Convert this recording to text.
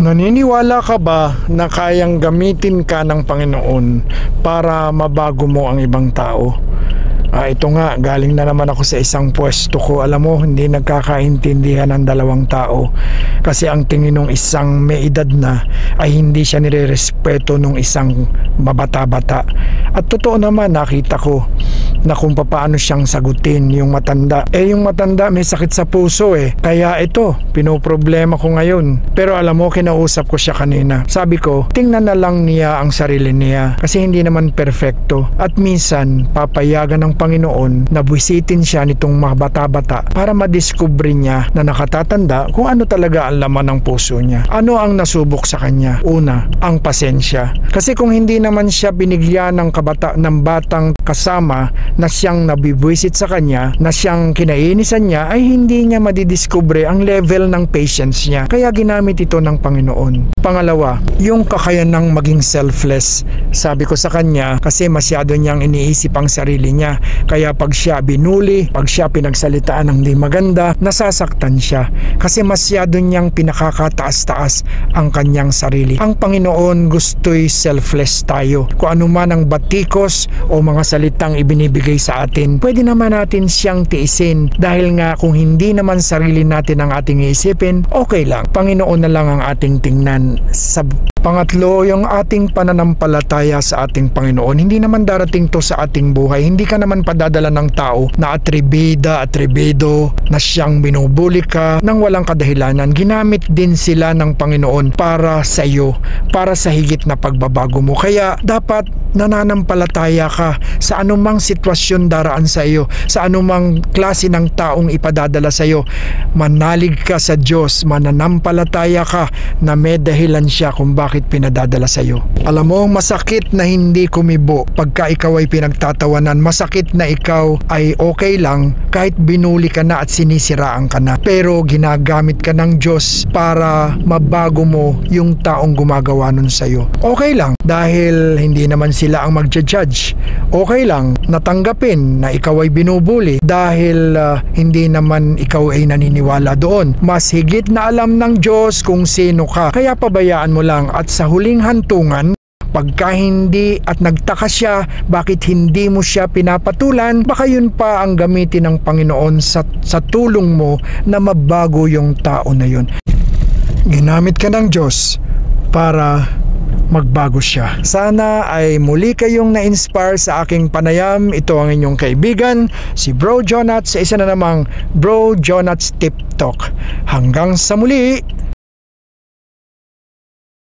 Naniniwala ka ba na kayang gamitin ka ng Panginoon para mabago mo ang ibang tao? Ito nga, galing na naman ako sa isang pwesto ko. Alam mo, hindi nagkakaintindihan ng dalawang tao. Kasi ang tingin ng isang may edad na ay hindi siya nirerespeto ng isang mabata-bata. At totoo naman, nakita ko na kung paano siyang sagutin yung matanda. Yung matanda may sakit sa puso Kaya ito, pinoproblema ko ngayon. Pero alam mo, kinausap ko siya kanina. Sabi ko, tingnan na lang niya ang sarili niya. Kasi hindi naman perfecto. At minsan, papayagan ng Panginoon na buwisitin siya nitong mga bata-bata para madiskubre niya na nakatatanda kung ano talaga ang laman ng puso niya. Ano ang nasubok sa kanya? Una, ang pasensya. Kasi kung hindi naman siya binigyan ng batang kasama na siyang nabibwisit sa kanya, na siyang kinainisan niya, ay hindi niya madidiskubre ang level ng patience niya. Kaya ginamit ito ng Panginoon. Pangalawa, yung kakayanang maging selfless. Sabi ko sa kanya, kasi masyado niyang iniisip ang sarili niya. Kaya pag siya binuli, pag siya pinagsalitaan ng di maganda, nasasaktan siya. Kasi masyado niyang pinakakataas-taas ang kanyang sarili. Ang Panginoon gusto'y selfless tayo. Kung ano man ang batikos o mga salitang ibinibigay sa atin, pwede naman natin siyang tiisin. Dahil nga kung hindi naman sarili natin ang ating iisipin, okay lang. Panginoon na lang ang ating tingnan. Sa pangatlo, yung ating pananampalataya sa ating Panginoon. Hindi naman darating to sa ating buhay. Hindi ka naman padadala ng tao na atrebido na siyang binubuli ka nang walang kadahilanan. Ginamit din sila ng Panginoon para sa iyo, para sa higit na pagbabago mo. Kaya dapat nananampalataya ka sa anumang sitwasyon daraan sa iyo, sa anumang klase ng taong ipadadala sa iyo. Manalig ka sa Diyos, mananampalataya ka na may dahilan siya kung bakit pinadadala sa iyo. Alam mo, masakit na hindi kumibo pagka ikaw ay pinagtatawanan. Masakit na ikaw ay okay lang kahit binuli ka na at sinisiraan ka na. Pero ginagamit ka ng Diyos para mabago mo yung taong gumagawa nun sa iyo. Okay lang dahil hindi naman sila ang magja-judge. Okay lang natanggapin na ikaw ay binubuli dahil hindi naman ikaw ay naniniwala doon. Mas higit na alam ng Diyos kung sino ka. Kaya pabayaan mo lang at sa huling hantungan, pagka hindi at nagtaka siya bakit hindi mo siya pinapatulan, baka yun pa ang gamitin ng Panginoon sa tulong mo na mabago yung tao na yun. Ginamit ka ng Diyos para magbago siya. Sana ay muli kayong na-inspire sa aking panayam. Ito ang inyong kaibigan, si Bro Jonats, sa isa na namang Bro Jonats Tip Talk. Hanggang sa muli!